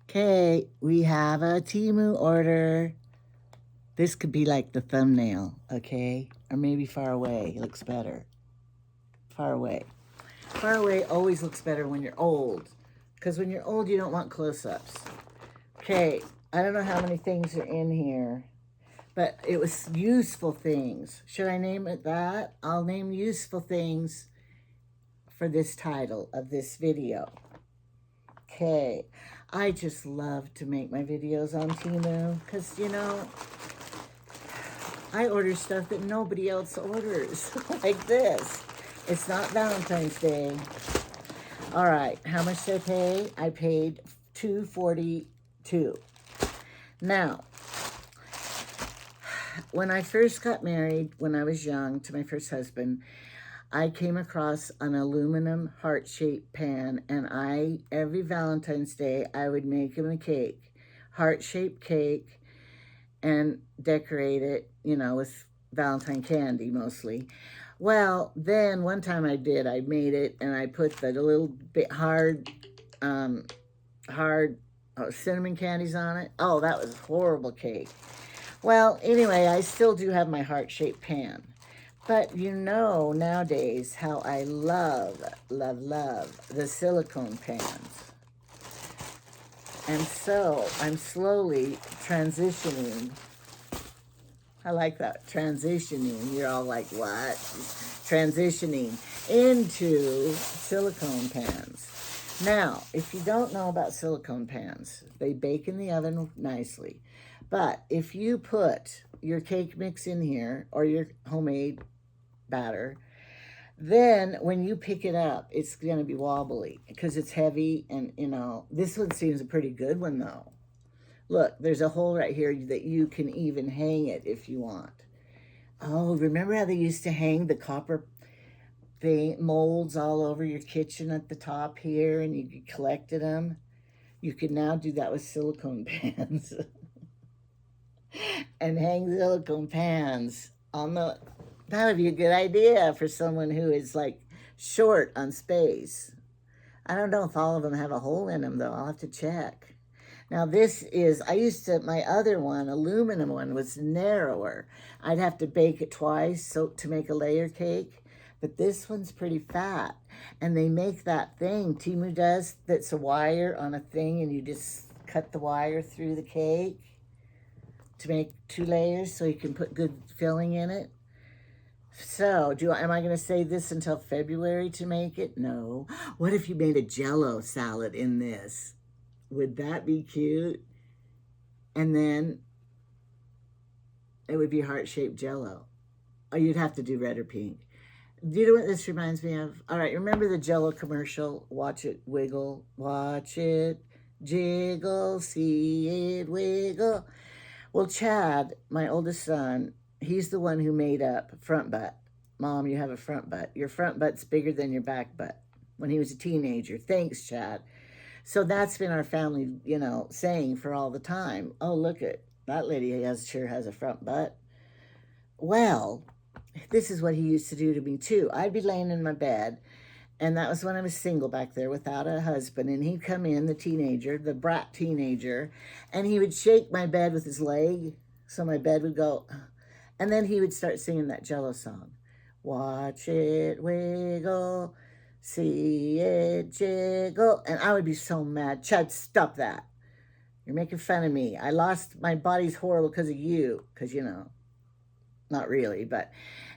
Okay, we have a Temu order. This could be like the thumbnail, okay? Or maybe far away looks better. Far away. Far away always looks better when you're old. Because when you're old, you don't want close-ups. Okay, I don't know how many things are in here. But it was useful things. Should I name it that? I'll name useful things for this title of this video. Okay, I just love to make my videos on Temu because, I order stuff that nobody else orders, like this. It's not Valentine's Day. All right, how much did I pay? I paid $2.42. Now, when I first got married, when I was young, to my first husband, I came across an aluminum heart-shaped pan, and every Valentine's Day, I would make him a cake, heart-shaped cake, and decorate it, with Valentine candy mostly. Well, then one time I made it, and I put the little bit hard cinnamon candies on it. Oh, that was a horrible cake. Well, anyway, I still do have my heart-shaped pan. But nowadays how I love the silicone pans. And so I'm slowly transitioning. I like that, transitioning. You're all like, what? Transitioning into silicone pans. Now, if you don't know about silicone pans, they bake in the oven nicely. But if you put your cake mix in here or your homemade batter, then when you pick it up, it's going to be wobbly because it's heavy. And, this one seems a pretty good one, though. Look, there's a hole right here that you can even hang it if you want. Oh, remember how they used to hang the copper molds all over your kitchen at the top here, and you collected them? You can now do that with silicone pans. And hang silicone pans on the... That would be a good idea for someone who is like short on space. I don't know if all of them have a hole in them, though. I'll have to check. Now my other one, aluminum one, was narrower. I'd have to bake it twice to make a layer cake. But this one's pretty fat. And they make that thing, Temu does, that's a wire on a thing, and you just cut the wire through the cake to make 2 layers so you can put good filling in it. So, am I going to save this until February to make it? No. What if you made a Jell-O salad in this? Would that be cute? And then it would be heart-shaped Jell-O. Oh, you'd have to do red or pink. Do you know what this reminds me of? All right, remember the Jell-O commercial? Watch it wiggle, watch it jiggle, see it wiggle. Well, Chad, my oldest son, he's the one who made up front butt. Mom, you have a front butt. Your front butt's bigger than your back butt. When he was a teenager. Thanks, Chad. So that's been our family, saying for all the time. Oh, look at that lady sure has a front butt. Well, this is what he used to do to me too. I'd be laying in my bed, and that was when I was single back there without a husband, and he'd come in, the brat teenager, and he would shake my bed with his leg, so my bed would go, and then he would start singing that Jell-O song. Watch it wiggle, see it jiggle. And I would be so mad. Chad, stop that. You're making fun of me. My body's horrible because of you. Because, not really. But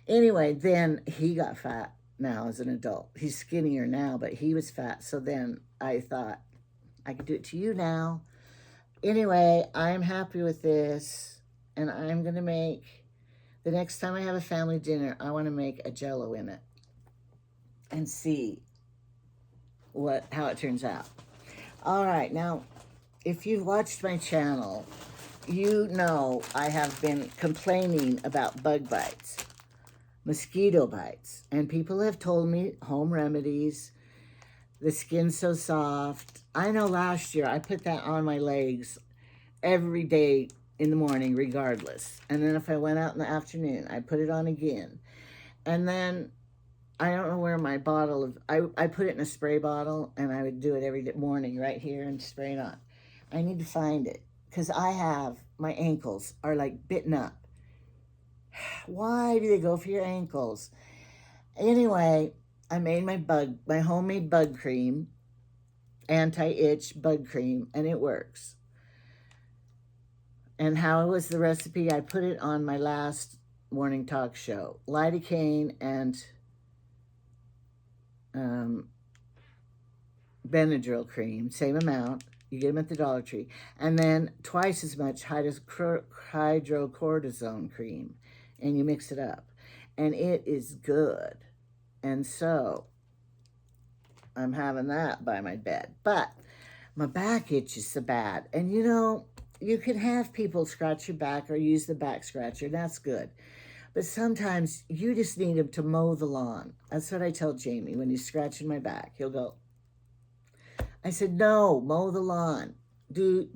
anyway, then he got fat now as an adult. He's skinnier now, but he was fat. So then I thought, I could do it to you now. Anyway, I'm happy with this. And I'm going to make... The next time I have a family dinner, I want to make a Jell-O in it and see how it turns out. All right, now, if you've watched my channel, you know I have been complaining about bug bites, mosquito bites, and people have told me home remedies, the skin's so soft. I know last year I put that on my legs every day in the morning regardless. And then if I went out in the afternoon, I put it on again. And then I don't know where my bottle of, I put it in a spray bottle, and I would do it every morning right here and spray it on. I need to find it because my ankles are like bitten up. Why do they go for your ankles? Anyway, I made my homemade bug cream, anti-itch bug cream, and it works. And how was the recipe? I put it on my last morning talk show. Lidocaine and Benadryl cream, same amount. You get them at the Dollar Tree. And then twice as much hydrocortisone cream. And you mix it up. And it is good. And so I'm having that by my bed. But my back itches so bad. And you know, you can have people scratch your back or use the back scratcher. That's good. But sometimes you just need him to mow the lawn. That's what I tell Jamie when he's scratching my back. He'll go, I said, no, mow the lawn. Do.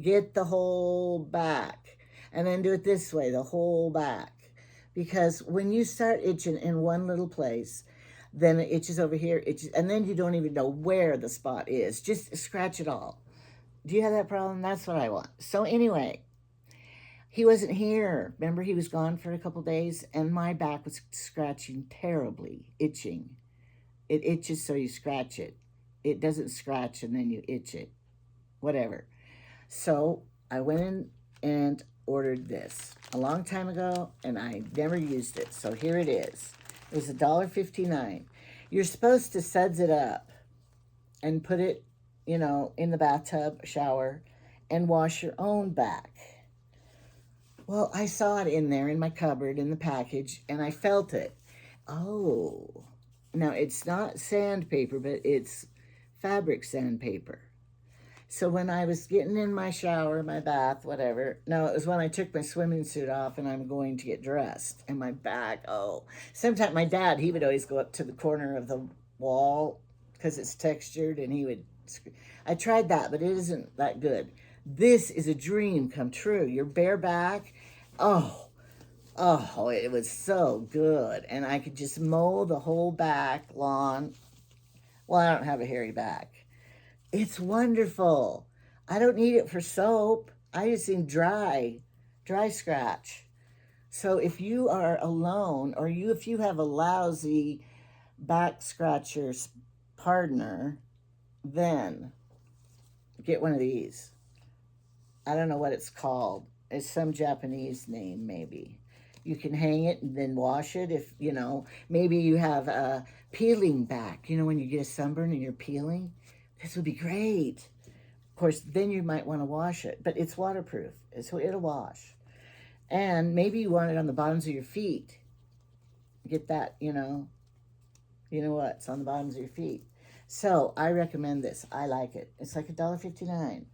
Get the whole back. And then do it this way, the whole back. Because when you start itching in one little place, then it itches over here, and then you don't even know where the spot is. Just scratch it all. Do you have that problem? That's what I want. So anyway, he wasn't here. Remember, he was gone for a couple days, and my back was scratching terribly, itching. It itches, so you scratch it. It doesn't scratch, and then you itch it. Whatever. So I went in and ordered this a long time ago, and I never used it. So here it is. It was $1.59. You're supposed to suds it up and put it, in the bathtub, shower, and wash your own back. Well, I saw it in there in my cupboard in the package, and I felt it. Oh, now it's not sandpaper, but it's fabric sandpaper. So when I was getting in my shower, my bath, whatever, no, it was when I took my swimming suit off and I'm going to get dressed. And my back, sometimes my dad, he would always go up to the corner of the wall because it's textured, and I tried that, but it isn't that good. This is a dream come true. Your bare back, oh, it was so good. And I could just mow the whole back lawn. Well, I don't have a hairy back. It's wonderful. I don't need it for soap. I just need dry scratch. So if you are alone, or if you have a lousy back scratcher partner, then get one of these. I don't know what it's called. It's some Japanese name, maybe. You can hang it and then wash it if, maybe you have a peeling back. When you get a sunburn and you're peeling, this would be great. Of course, then you might want to wash it, but it's waterproof, so it'll wash. And maybe you want it on the bottoms of your feet. Get that, what? It's on the bottoms of your feet. So I recommend this. I like it. It's like $1.59.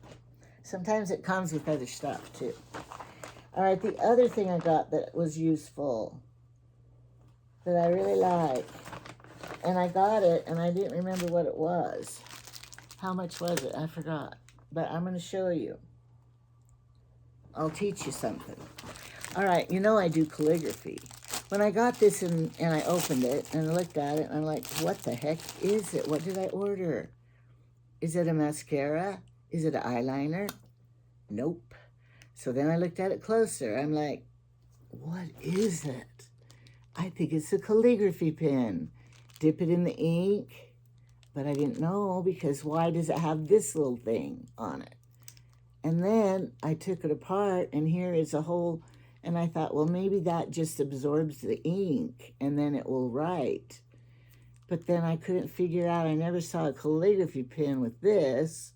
Sometimes it comes with other stuff, too. All right, the other thing I got that was useful, that I really like, and I got it, and I didn't remember what it was. How much was it? I forgot. But I'm going to show you. I'll teach you something. All right, I do calligraphy. When I got this and I opened it and I looked at it, and I'm like, what the heck is it? What did I order? Is it a mascara? Is it an eyeliner? Nope. So then I looked at it closer. I'm like, what is it? I think it's a calligraphy pen. Dip it in the ink. But I didn't know, because why does it have this little thing on it? And then I took it apart, and here is a whole, and I thought, well, maybe that just absorbs the ink, and then it will write. But then I couldn't figure out, I never saw a calligraphy pen with this.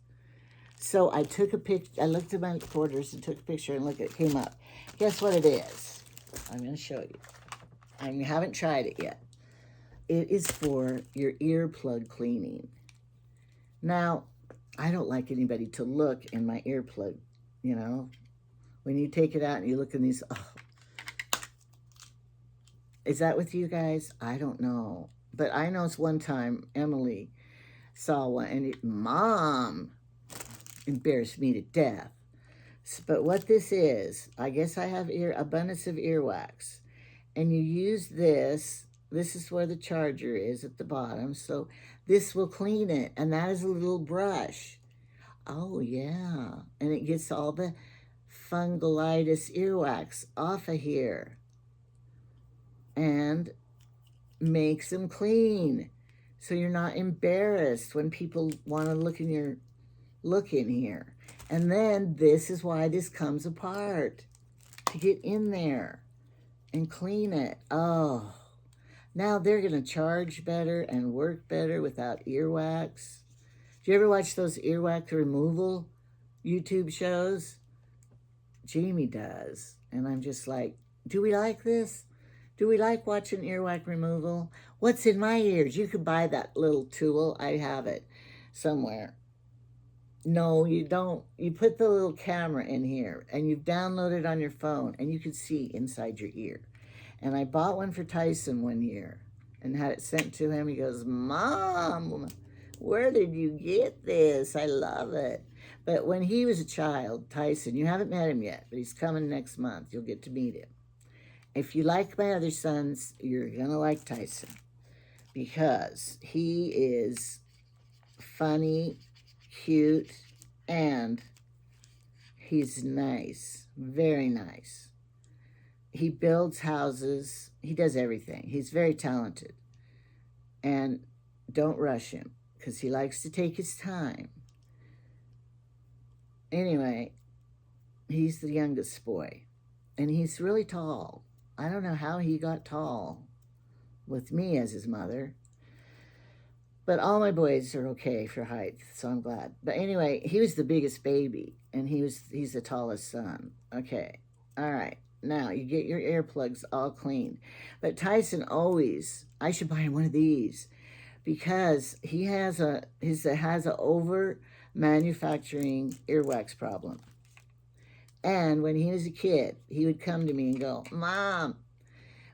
So I took a picture, I looked at my quarters and took a picture, and look, it came up. Guess what it is? I'm going to show you. I haven't tried it yet. It is for your earplug cleaning. Now, I don't like anybody to look in my earplug, When you take it out and you look in these, Is that with you guys? I don't know. But I know it's one time Emily saw one, and Mom embarrassed me to death. But what this is, I guess I have abundance of earwax. And you use this. This is where the charger is at the bottom. So this will clean it. And that is a little brush. Oh, yeah. And it gets all the fungalitis earwax off of here and makes them clean. So you're not embarrassed when people want to look in here. And then this is why this comes apart, to get in there and clean it. Oh, now they're going to charge better and work better without earwax. Do you ever watch those earwax removal YouTube shows? Jamie does. And I'm just like, do we like this? Do we like watching earwax removal? What's in my ears? You could buy that little tool. I have it somewhere. No, you don't. You put the little camera in here and you've downloaded on your phone and you can see inside your ear. And I bought one for Tyson one year and had it sent to him. He goes, Mom, where did you get this? I love it. But when he was a child, Tyson, you haven't met him yet, but he's coming next month. You'll get to meet him. If you like my other sons, you're going to like Tyson because he is funny, cute, and he's nice, very nice. He builds houses. He does everything. He's very talented. And don't rush him because he likes to take his time. Anyway, he's the youngest boy. And he's really tall. I don't know how he got tall with me as his mother. But all my boys are okay for height, so I'm glad. But anyway, he was the biggest baby, and he's the tallest son. Okay, all right. Now you get your earplugs all clean. But Tyson always, I should buy him one of these because he has a over manufacturing earwax problem. And when he was a kid, he would come to me and go, Mom,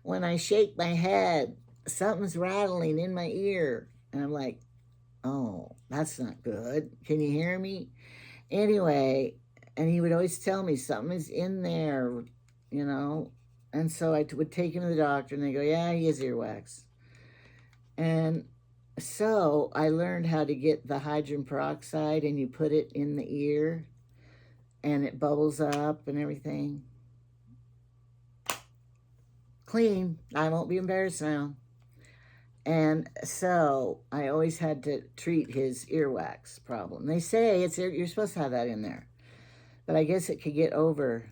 when I shake my head, something's rattling in my ear. And I'm like, oh, that's not good. Can you hear me? Anyway, and he would always tell me something is in there, you know. And so I would take him to the doctor and they go, yeah, he has earwax. And so I learned how to get the hydrogen peroxide and you put it in the ear and it bubbles up and everything. Clean. I won't be embarrassed now. And so I always had to treat his earwax problem. They say you're supposed to have that in there, but I guess it could get overly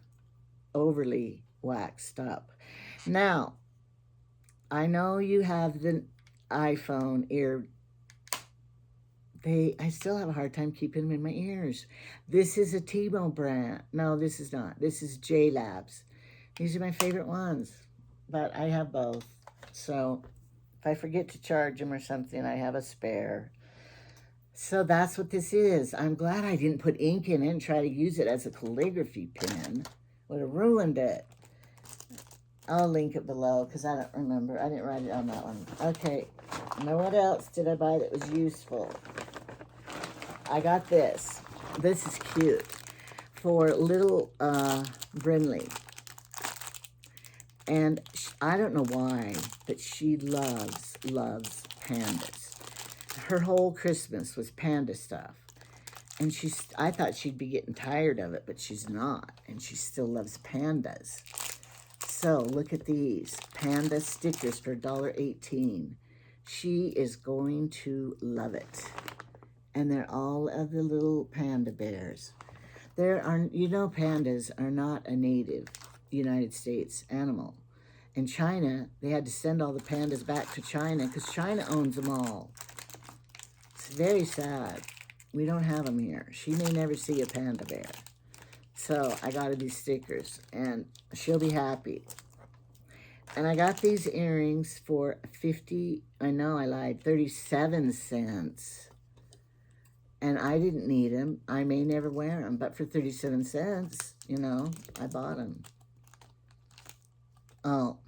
waxed up. Now, I know you have the iPhone ear. I still have a hard time keeping them in my ears. This is a Temu brand. No, this is not. This is J Labs. These are my favorite ones, but I have both. So if I forget to charge them or something, I have a spare. So that's what this is. I'm glad I didn't put ink in it and try to use it as a calligraphy pen. Would have ruined it. I'll link it below because I don't remember. I didn't write it on that one. Okay. Now what else did I buy that was useful? I got this. This is cute. For little Brinley. And I don't know why, but she loves pandas. Her whole Christmas was panda stuff. And I thought she'd be getting tired of it, but she's not. And she still loves pandas. So look at these panda stickers for $1.18. She is going to love it. And they're all of the little panda bears. Pandas are not a native United States animal. In China, they had to send all the pandas back to China because China owns them all. It's very sad. We don't have them here. She may never see a panda bear. So I got her these stickers, and she'll be happy. And I got these earrings for 37 cents. And I didn't need them. I may never wear them, but for 37 cents, I bought them. Oh,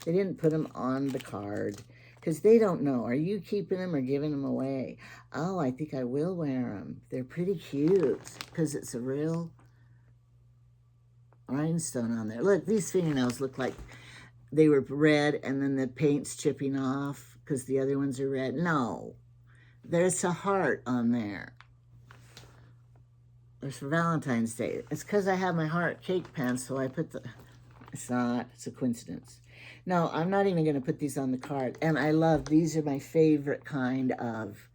they didn't put them on the card because they don't know. Are you keeping them or giving them away? Oh, I think I will wear them. They're pretty cute because it's a real rhinestone on there. Look, these fingernails look like they were red and then the paint's chipping off because the other ones are red. No, there's a heart on there. It's for Valentine's Day. It's because I have my heart cake pan, so I put the... It's not. It's a coincidence. No, I'm not even going to put these on the card. And I love, these are my favorite kind of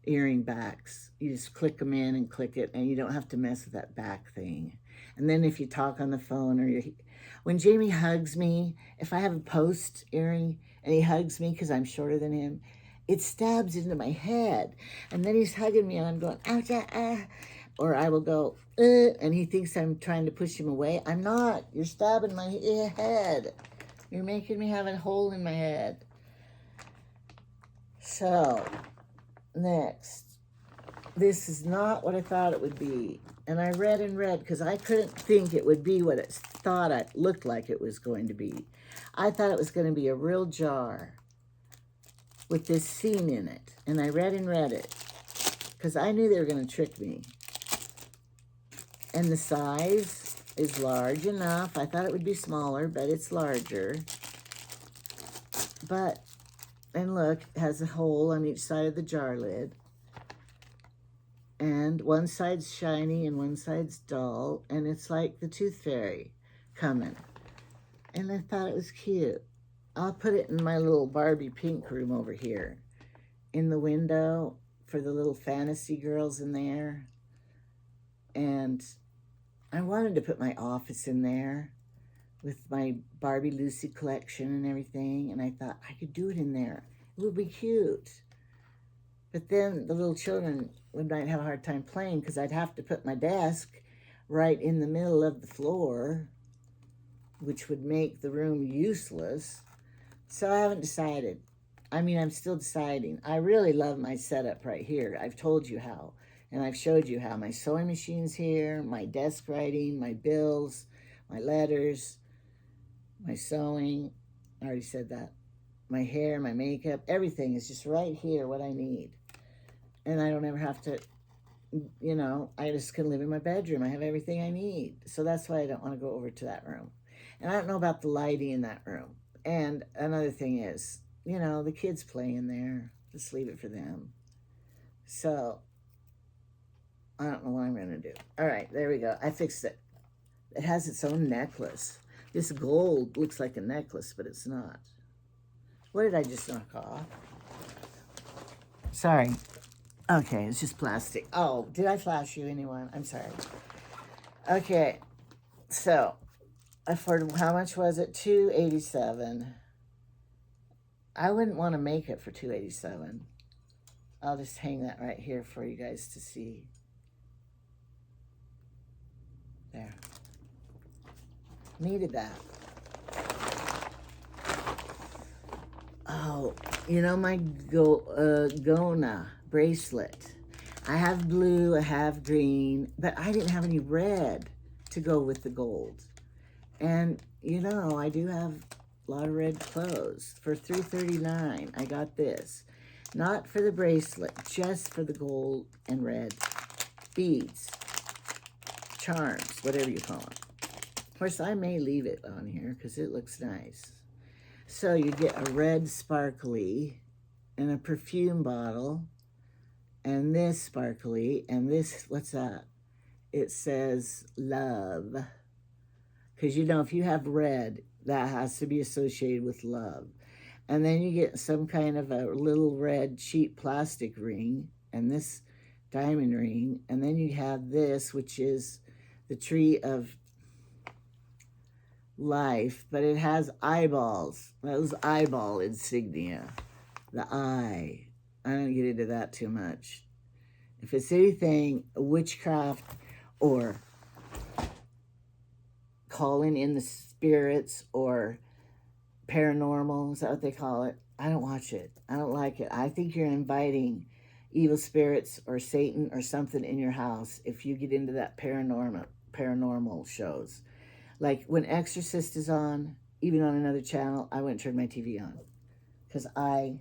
earring backs. You just click them in and click it, and you don't have to mess with that back thing. And then if you talk on the phone or when Jamie hugs me, if I have a post earring and he hugs me because I'm shorter than him, it stabs into my head. And then he's hugging me and I'm going, ouch, ah, ah. Or I will go, and he thinks I'm trying to push him away. I'm not. You're stabbing my head. You're making me have a hole in my head. So, next. This is not what I thought it would be. And I read and read because I couldn't think it would be what it thought it looked like it was going to be. I thought it was going to be a real jar with this scene in it. And I read and read it because I knew they were going to trick me. And the size is large enough. I thought it would be smaller, but it's larger. But, and look, it has a hole on each side of the jar lid. And one side's shiny and one side's dull. And it's like the Tooth Fairy coming. And I thought it was cute. I'll put it in my little Barbie pink room over here. In the window for the little fantasy girls in there. And I wanted to put my office in there with my Barbie Lucy collection and everything. And I thought I could do it in there. It would be cute. But then the little children might have a hard time playing because I'd have to put my desk right in the middle of the floor, which would make the room useless. So I haven't decided. I mean, I'm still deciding. I really love my setup right here. I've told you how. And I've showed you how. My sewing machine's here, my desk writing, my bills, my letters, my sewing. I already said that. My hair, my makeup, everything is just right here, what I need. And I don't ever have to, you know, I just can live in my bedroom. I have everything I need. So that's why I don't want to go over to that room. And I don't know about the lighting in that room. And another thing is, you know, the kids play in there. Just leave it for them. So I don't know what I'm going to do. All right, there we go. I fixed it. It has its own necklace. This gold looks like a necklace, but it's not. What did I just knock off? Sorry. Okay, it's just plastic. Oh, did I flash you, anyone? I'm sorry. Okay, so for how much was it? $287. I wouldn't want to make it for $287. I'll just hang that right here for you guys to see. There. Needed that. Oh, you know my Gona bracelet. I have blue, I have green, but I didn't have any red to go with the gold. And, you know, I do have a lot of red clothes. For $3.39, I got this. Not for the bracelet, just for the gold and red beads, charms, whatever you call them. Of course, I may leave it on here because it looks nice. So you get a red sparkly and a perfume bottle and this sparkly and this, what's that? It says love. Because, you know, if you have red, that has to be associated with love. And then you get some kind of a little red cheap plastic ring and this diamond ring. And then you have this, which is the tree of life, but it has eyeballs. Those eyeball insignia. The eye. I don't get into that too much. If it's anything witchcraft or calling in the spirits or paranormal, is that what they call it? I don't watch it. I don't like it. I think you're inviting evil spirits or Satan or something in your house if you get into that paranormal shows. Like when Exorcist is on, even on another channel, I wouldn't turn my TV on. Because I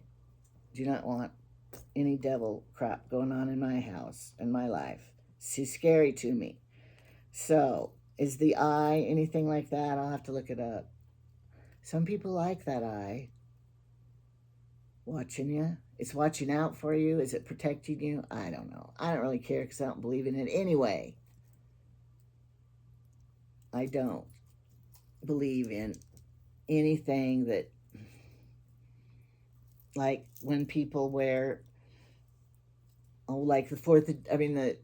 do not want any devil crap going on in my house and my life. It's too scary to me. So, is the eye anything like that? I'll have to look it up. Some people like that eye. Watching you. It's watching out for you. Is it protecting you? I don't know. I don't really care because I don't believe in it anyway. I don't believe in anything that, like when people wear, oh, like the 4th, I mean,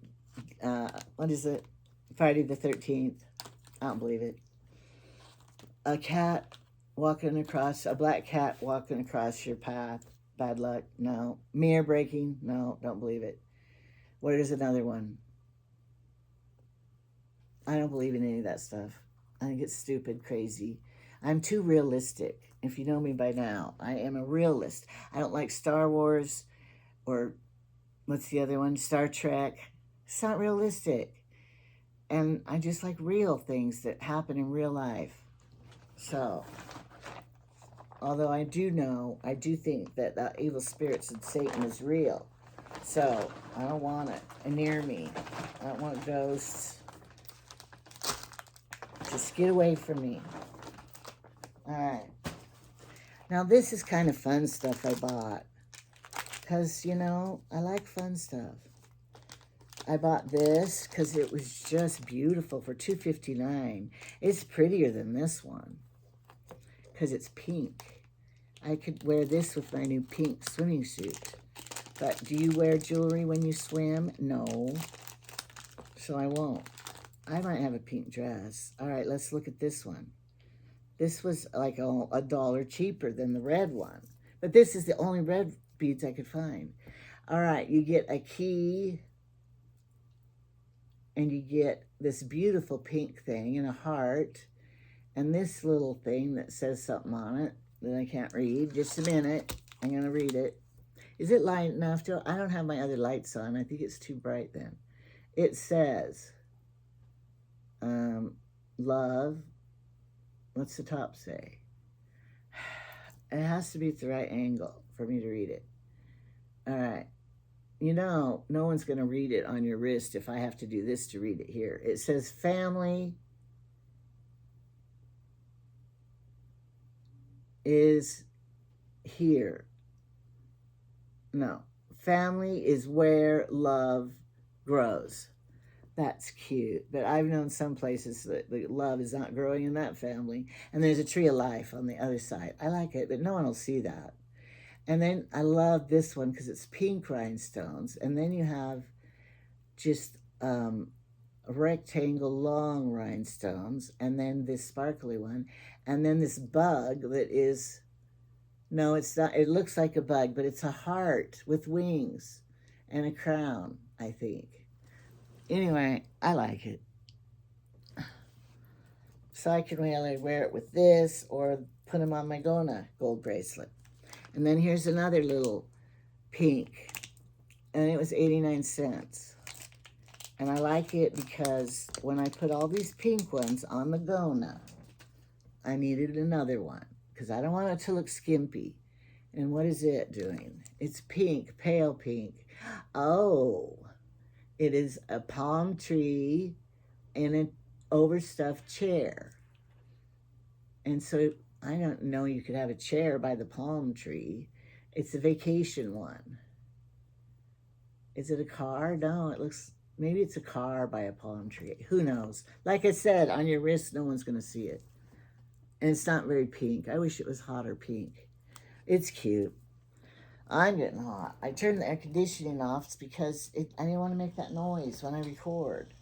what is it? Friday the 13th. I don't believe it. A cat walking across, a black cat walking across your path. Bad luck. No. Mirror breaking. No, don't believe it. What is another one? I don't believe in any of that stuff. I think it's stupid, crazy. I'm too realistic. If you know me by now, I am a realist. I don't like Star Wars or what's the other one? Star Trek. It's not realistic. And I just like real things that happen in real life. So, although I do think that the evil spirits and Satan is real. So, I don't want it near me. I don't want ghosts. Just get away from me. All right. Now, this is kind of fun stuff I bought. Because, you know, I like fun stuff. I bought this because it was just beautiful for $2.59. It's prettier than this one because it's pink. I could wear this with my new pink swimming suit. But do you wear jewelry when you swim? No. So I won't. I might have a pink dress. All right, let's look at this one. This was like $1 cheaper than the red one. But this is the only red beads I could find. All right, you get a key, and you get this beautiful pink thing and a heart, and this little thing that says something on it that I can't read. Just a minute. I'm going to read it. Is it light enough to? I don't have my other lights on. I think it's too bright then. It says, love. What's the top say? It has to be at the right angle for me to read it. All right. You know, no one's going to read it on your wrist if I have to do this to read it here. It says family is here. No, family is where love grows. That's cute. But I've known some places that the love is not growing in that family. And there's a tree of life on the other side. I like it, but no one will see that. And then I love this one because it's pink rhinestones. And then you have just a rectangle long rhinestones. And then this sparkly one. And then this bug that is, no, it's not. It looks like a bug, but it's a heart with wings and a crown, I think. Anyway, I like it. So I can really wear it with this or put them on my Gona gold bracelet. And then here's another little pink. And it was 89 cents. And I like it because when I put all these pink ones on the Gona, I needed another one. Because I don't want it to look skimpy. And what is it doing? It's pink, pale pink. Oh, it is a palm tree in an overstuffed chair. And so I don't know you could have a chair by the palm tree. It's a vacation one. Is it a car? No, it looks, maybe it's a car by a palm tree. Who knows? Like I said, on your wrist, no one's going to see it. And it's not very pink. I wish it was hotter pink. It's cute. I'm getting hot. I turned the air conditioning off because I didn't want to make that noise when I record.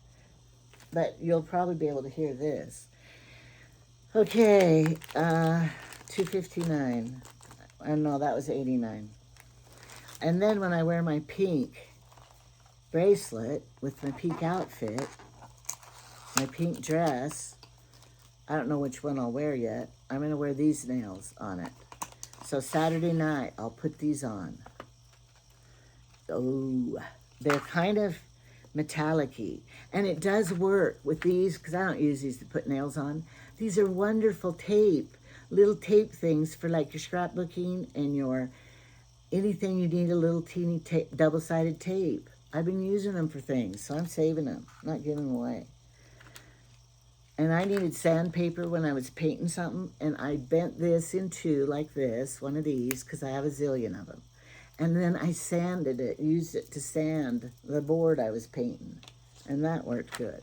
But you'll probably be able to hear this. Okay, $2.59. No, that was 89. And then when I wear my pink bracelet with my pink outfit, my pink dress, I don't know which one I'll wear yet. I'm going to wear these nails on it. So Saturday night, I'll put these on. Oh, they're kind of metallic-y. And it does work with these, because I don't use these to put nails on. These are wonderful tape, little tape things for like your scrapbooking and your anything you need a little teeny double-sided tape. I've been using them for things, so I'm saving them, not giving them away. And I needed sandpaper when I was painting something, and I bent this in two like this, one of these, because I have a zillion of them. And then I sanded it, used it to sand the board I was painting. And that worked good.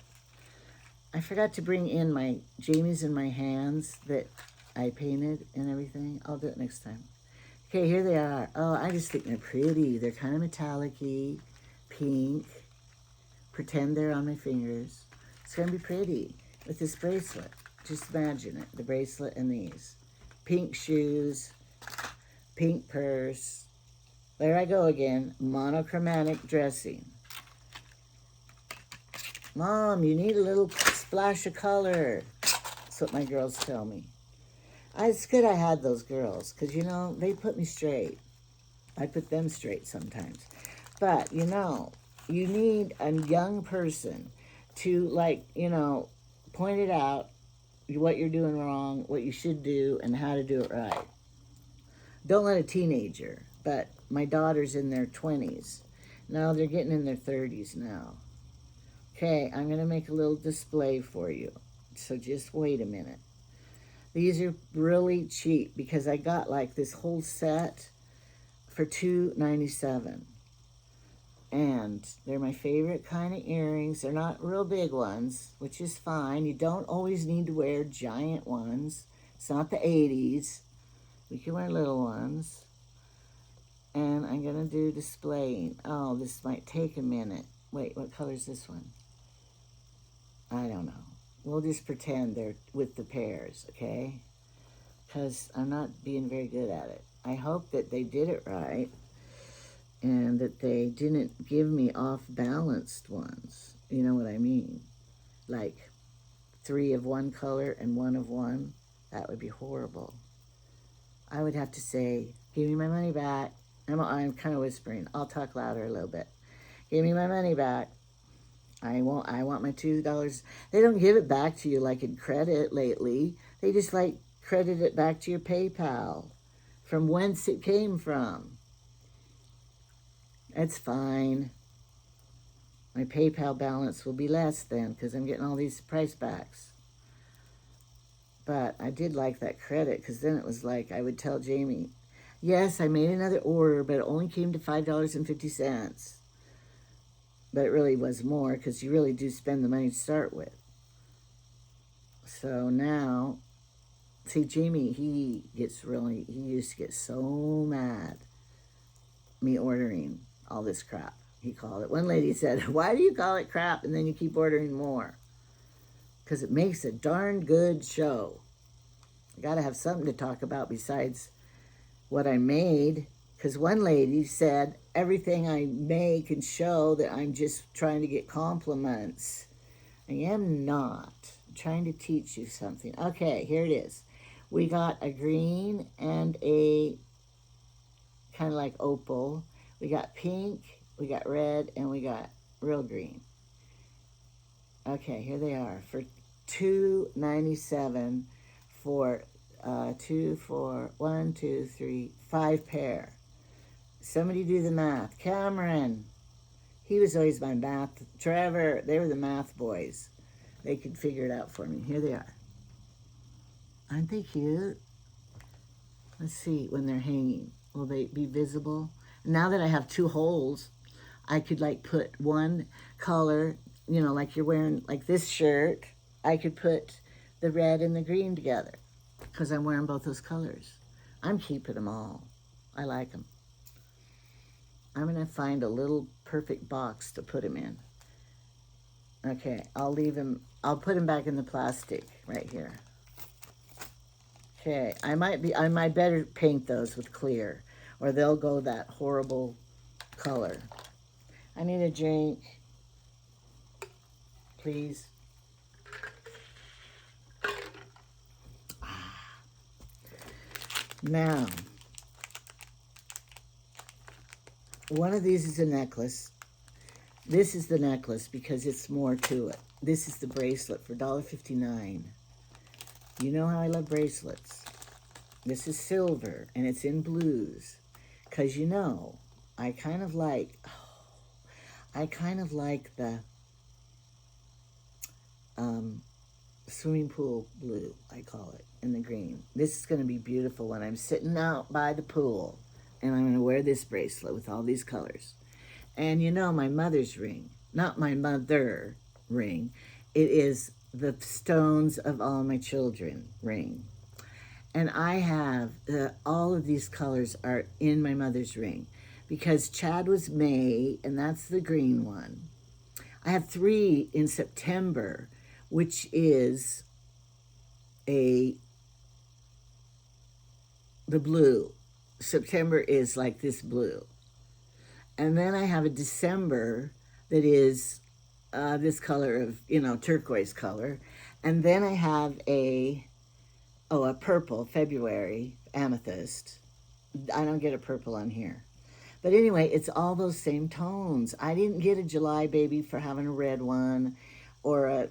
I forgot to bring in my Jamie's in my hands that I painted and everything. I'll do it next time. Okay, here they are. Oh, I just think they're pretty. They're kind of metallic-y, pink. Pretend they're on my fingers. It's going to be pretty with this bracelet. Just imagine it, the bracelet and these. Pink shoes, pink purse. There I go again, monochromatic dressing. Mom, you need a little splash of color. That's what my girls tell me. It's good I had those girls, because, you know, they put me straight. I put them straight sometimes. But, you know, you need a young person to, like, you know, point it out, what you're doing wrong, what you should do, and how to do it right. Don't let a teenager, but my daughter's in their 20s. No, they're getting in their 30s now. Okay, I'm going to make a little display for you. So just wait a minute. These are really cheap because I got like this whole set for $2.97. And they're my favorite kind of earrings. They're not real big ones, which is fine. You don't always need to wear giant ones. It's not the 80s. We can wear little ones. And I'm going to do displaying. Oh, this might take a minute. Wait, what color is this one? I don't know. We'll just pretend they're with the pairs, okay? Because I'm not being very good at it. I hope that they did it right and that they didn't give me off-balanced ones. You know what I mean? Like 3 of one color and 1 of one. That would be horrible. I would have to say, give me my money back. I'm kind of whispering. I'll talk louder a little bit. Give me my money back. I want my $2. They don't give it back to you like in credit lately. They just like credit it back to your PayPal from whence it came from. It's fine. My PayPal balance will be less then because I'm getting all these price backs. But I did like that credit because then it was like I would tell Jamie, yes, I made another order, but it only came to $5.50. But it really was more because you really do spend the money to start with. So now, see, Jamie, he used to get so mad me ordering all this crap, he called it. One lady said, why do you call it crap and then you keep ordering more? Because it makes a darn good show. I got to have something to talk about besides what I made. Because one lady said, everything I make and show that I'm just trying to get compliments. I am not. I'm trying to teach you something. Okay, here it is. We got a green and a kind of like opal. We got pink, we got red, and we got real green. Okay, here they are for $2.97 for 5 pair. Somebody do the math. Cameron, he was always my math. Trevor, they were the math boys. They could figure it out for me. Here they are. Aren't they cute? Let's see when they're hanging. Will they be visible? Now that I have 2 holes, I could like put one color, you know, like you're wearing like this shirt. I could put the red and the green together because I'm wearing both those colors. I'm keeping them all. I like them. I'm going to find a little perfect box to put them in. Okay, I'll leave them. I'll put them back in the plastic right here. Okay, I might better paint those with clear or they'll go that horrible color. I need a drink, please. Now, one of these is a necklace. This is the necklace because it's more to it. This is the bracelet for $1.59. You know how I love bracelets. This is silver and it's in blues. Because you know, I kind of like the swimming pool blue, I call it, in the green. This is going to be beautiful when I'm sitting out by the pool. And I'm going to wear this bracelet with all these colors. And you know, my mother's ring, not my mother ring, it is the stones of all my children ring. And I have all of these colors are in my mother's ring because Chad was May, and that's the green one. I have 3 in September, which is the blue. September is like this blue. And then I have a December that is this color of, turquoise color. And then I have a purple, February, amethyst. I don't get a purple on here. But anyway, it's all those same tones. I didn't get a July baby for having a red one or a,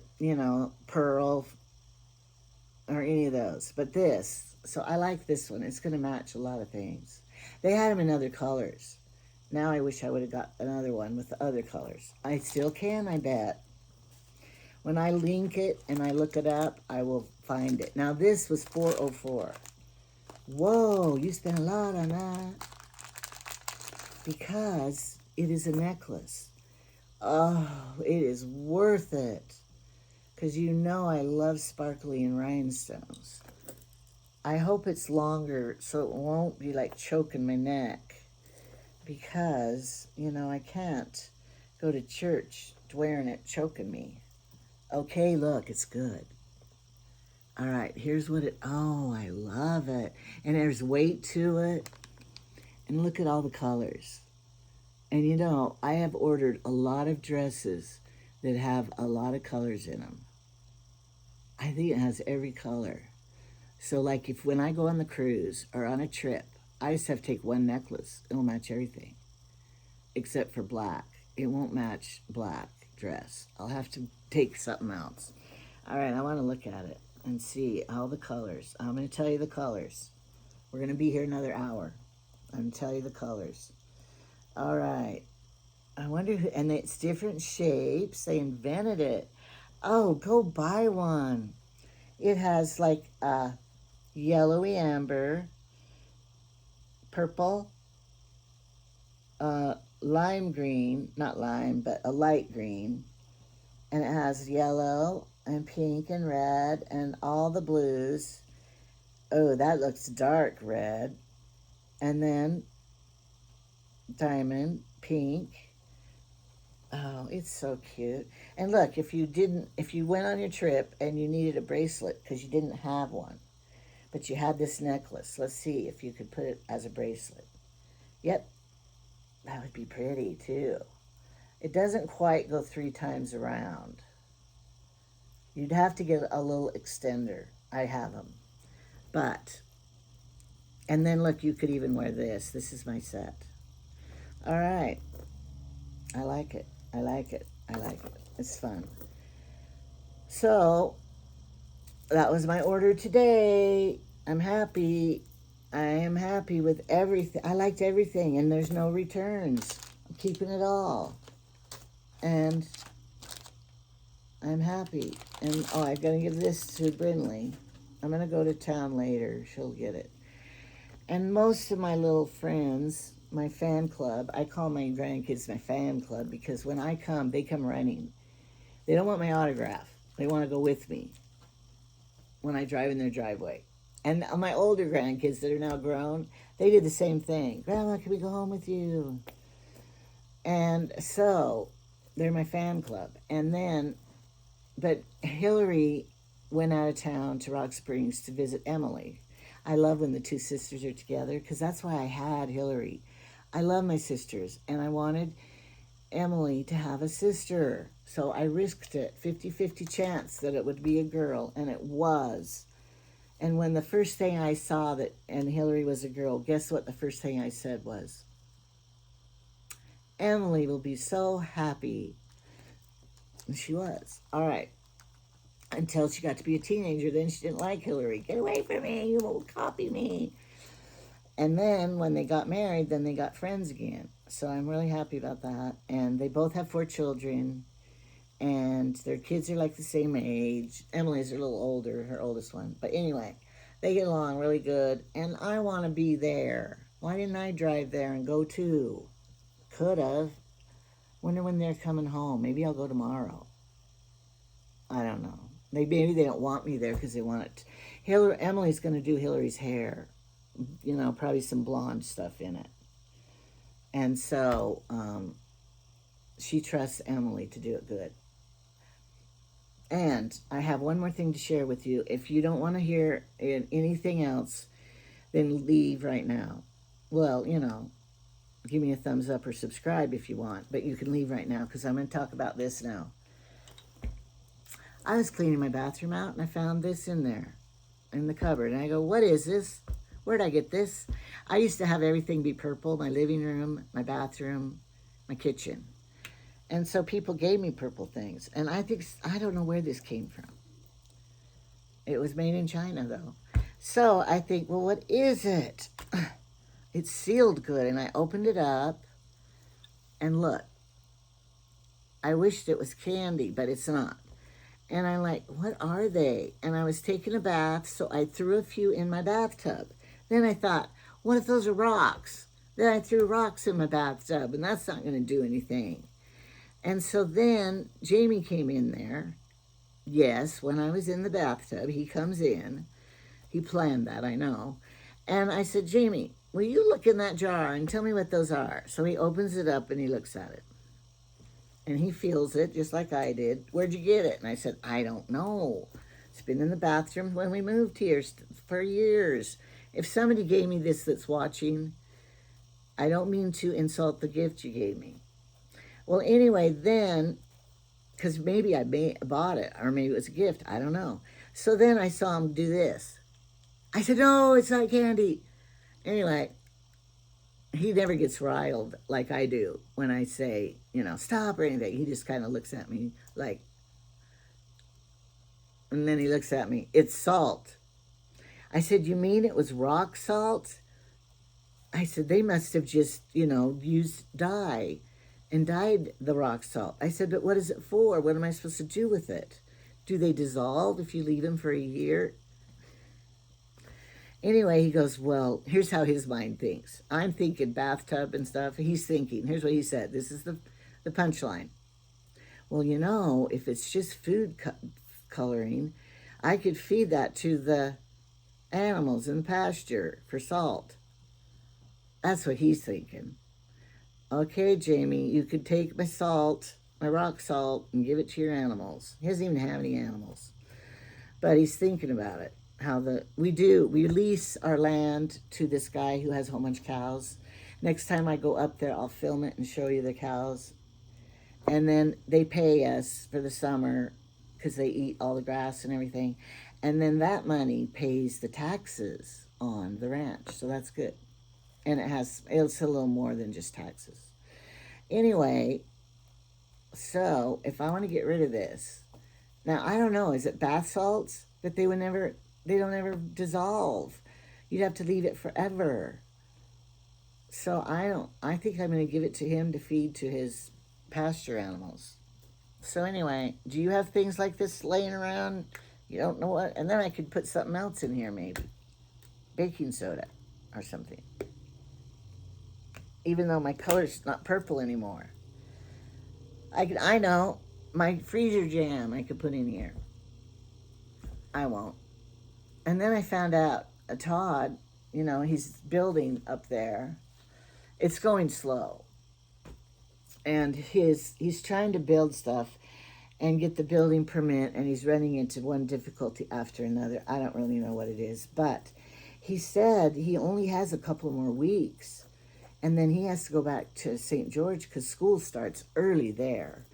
pearl or any of those. But this, so I like this one. It's going to match a lot of things. They had them in other colors. Now I wish I would have got another one with the other colors. I still can, I bet. When I link it and I look it up, I will find it. Now this was $404. Whoa, you spent a lot on that. Because it is a necklace. Oh, it is worth it. Because you know I love sparkly and rhinestones. I hope it's longer so it won't be like choking my neck. Because, I can't go to church wearing it choking me. Okay, look, it's good. All right, here's what I love it. And there's weight to it. And look at all the colors. And I have ordered a lot of dresses that have a lot of colors in them. I think it has every color. So like when I go on the cruise or on a trip, I just have to take one necklace. It'll match everything. Except for black. It won't match black dress. I'll have to take something else. All right, I want to look at it and see all the colors. I'm going to tell you the colors. We're going to be here another hour. I'm going to tell you the colors. All right. I wonder who, and it's different shapes. They invented it. Oh, go buy one. It has like a yellowy amber, purple, lime green, not lime, but a light green. And it has yellow and pink and red and all the blues. Oh, that looks dark red. And then diamond, pink. Oh, it's so cute. And look, if you went on your trip and you needed a bracelet because you didn't have one, but you had this necklace, let's see if you could put it as a bracelet. Yep, that would be pretty too. It doesn't quite go 3 times around. You'd have to get a little extender. I have them. And then look, you could even wear this. This is my set. All right. I like it. I like it. I like it. It's fun. So, that was my order today. I'm happy. I am happy with everything. I liked everything, and there's no returns. I'm keeping it all. And I'm happy. And, I've got to give this to Brinley. I'm going to go to town later. She'll get it. And most of my little friends, my fan club, I call my grandkids my fan club because when I come, they come running. They don't want my autograph. They want to go with me when I drive in their driveway. And my older grandkids that are now grown, they did the same thing. Grandma, can we go home with you? And so they're my fan club. But Hillary went out of town to Rock Springs to visit Emily. I love when the 2 sisters are together because that's why I had Hillary. I love my sisters, and I wanted Emily to have a sister. So I risked it, 50-50 chance that it would be a girl, and it was. And when the first thing I saw and Hillary was a girl, guess what the first thing I said was? Emily will be so happy. And she was. All right. Until she got to be a teenager, then she didn't like Hillary. Get away from me, you won't copy me. And then when they got married, then they got friends again. So I'm really happy about that. And they both have 4 children. And their kids are like the same age. Emily's a little older, her oldest one. But anyway, they get along really good. And I want to be there. Why didn't I drive there and go too? Could have. Wonder when they're coming home. Maybe I'll go tomorrow. I don't know. Maybe they don't want me there because they want it. Emily's going to do Hillary's hair. Probably some blonde stuff in it. And so she trusts Emily to do it good. And I have one more thing to share with you. If you don't want to hear anything else, then leave right now. Well, give me a thumbs up or subscribe if you want, but you can leave right now because I'm going to talk about this now. I was cleaning my bathroom out and I found this in there in the cupboard. And I go, what is this? Where'd I get this? I used to have everything be purple, my living room, my bathroom, my kitchen. And so people gave me purple things. And I don't know where this came from. It was made in China, though. So I think, well, what is it? It's sealed good. And I opened it up. And look. I wished it was candy, but it's not. And I'm like, what are they? And I was taking a bath, so I threw a few in my bathtub. Then I thought, what if those are rocks? Then I threw rocks in my bathtub, and that's not going to do anything. And so then Jamie came in there. Yes, when I was in the bathtub, he comes in. He planned that, I know. And I said, Jamie, will you look in that jar and tell me what those are? So he opens it up and he looks at it. And he feels it just like I did. Where'd you get it? And I said, I don't know. It's been in the bathroom when we moved here for years. If somebody gave me this that's watching, I don't mean to insult the gift you gave me. Well, anyway, then, because maybe I bought it, or maybe it was a gift, I don't know. So then I saw him do this. I said, no, it's not candy. Anyway, he never gets riled like I do when I say, stop or anything. He just kind of looks at me like, and then he looks at me, it's salt. I said, you mean it was rock salt? I said, they must have just, used dye and dyed the rock salt. I said, but what is it for? What am I supposed to do with it? Do they dissolve if you leave them for a year? Anyway, he goes, well, here's how his mind thinks. I'm thinking bathtub and stuff. He's thinking, here's what he said. This is the punchline. Well, if it's just food coloring, I could feed that to the animals in the pasture for salt. That's what he's thinking. Okay, Jamie, you could take my salt, my rock salt, and give it to your animals. He doesn't even have any animals. But he's thinking about it. We lease our land to this guy who has a whole bunch of cows. Next time I go up there, I'll film it and show you the cows. And then they pay us for the summer because they eat all the grass and everything. And then that money pays the taxes on the ranch. So that's good. And it's a little more than just taxes. Anyway, so if I want to get rid of this, now I don't know, is it bath salts that they don't ever dissolve? You'd have to leave it forever. So I think I'm going to give it to him to feed to his pasture animals. So anyway, do you have things like this laying around? You don't know what? And then I could put something else in here maybe. Baking soda or something. Even though my color's not purple anymore. I know. My freezer jam I could put in here. I won't. And then I found out Todd, he's building up there. It's going slow. And he's trying to build stuff and get the building permit, and he's running into one difficulty after another. I don't really know what it is. But he said he only has a couple more weeks. And then he has to go back to St. George because school starts early there.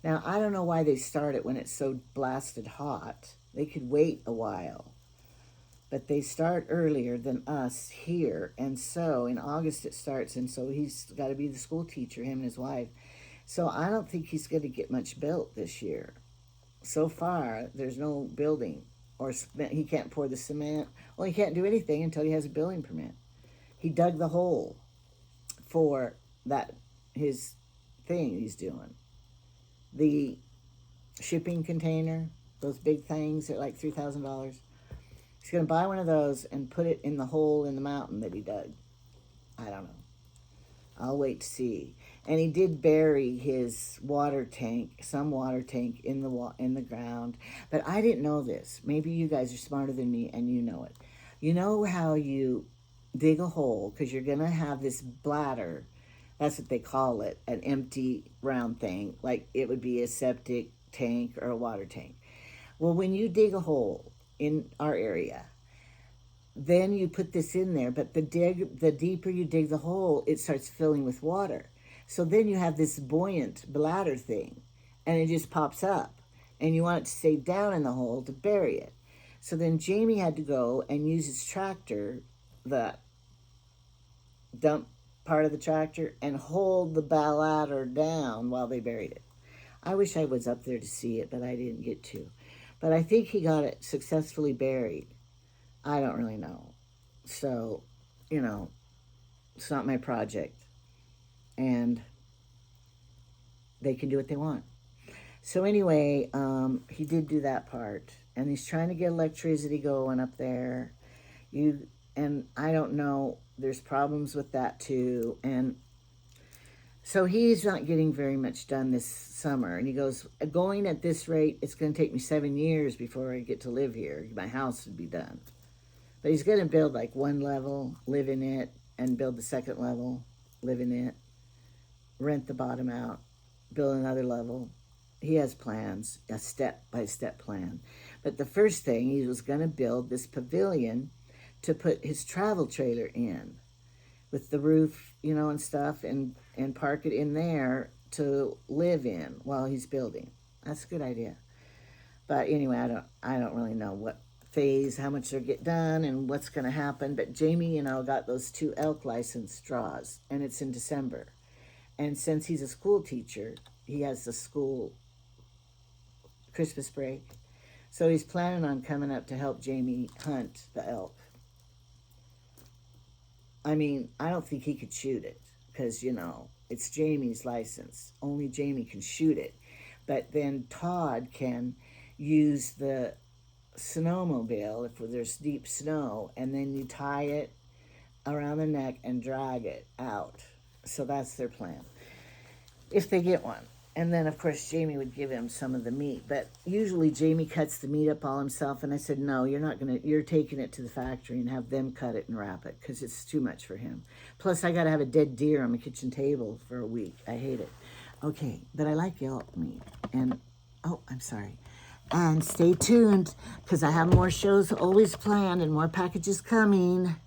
Now, I don't know why they start it when it's so blasted hot. They could wait a while. But they start earlier than us here. And so in August it starts. And so he's got to be the school teacher, him and his wife. So I don't think he's going to get much built this year. So far, there's no building. Or he can't pour the cement. Well, he can't do anything until he has a building permit. He dug the hole for his thing he's doing. The shipping container, those big things are like $3,000. He's going to buy one of those and put it in the hole in the mountain that he dug. I don't know. I'll wait to see. And he did bury his water tank, some water tank in the ground. But I didn't know this. Maybe you guys are smarter than me and you know it. You know how you dig a hole because you're gonna have this bladder. That's what they call it, an empty round thing, like it would be a septic tank or a water tank. Well, when you dig a hole in our area, then you put this in there, but the deeper you dig the hole, it starts filling with water. So then you have this buoyant bladder thing, and it just pops up, and you want it to stay down in the hole to bury it. So then Jamie had to go and use his tractor, the dump part of the tractor, and hold the bladder down while they buried it. I wish I was up there to see it, but I didn't get to. But I think he got it successfully buried. I don't really know. So, it's not my project. And they can do what they want. So anyway, he did do that part. And he's trying to get electricity going up there. And I don't know, there's problems with that too. And so he's not getting very much done this summer. And he goes, going at this rate, it's going to take me 7 years before I get to live here. My house would be done. But he's going to build like one level, live in it, and build the second level, live in it, rent the bottom out, build another level. He has plans, a step-by-step plan. But the first thing, he was going to build this pavilion to put his travel trailer in with the roof, and stuff, and park it in there to live in while he's building. That's a good idea. But anyway, I don't really know what phase, how much they'll get done and what's going to happen. But Jamie, got those 2 elk license draws, and it's in December. And since he's a school teacher, he has the school Christmas break. So he's planning on coming up to help Jamie hunt the elk. I mean, I don't think he could shoot it because, it's Jamie's license. Only Jamie can shoot it. But then Todd can use the snowmobile if there's deep snow, and then you tie it around the neck and drag it out. So that's their plan, if they get one. And then, of course, Jamie would give him some of the meat. But usually Jamie cuts the meat up all himself. And I said, no, you're taking it to the factory and have them cut it and wrap it because it's too much for him. Plus, I got to have a dead deer on my kitchen table for a week. I hate it. Okay, but I like elk meat. And, I'm sorry. And stay tuned because I have more shows always planned and more packages coming.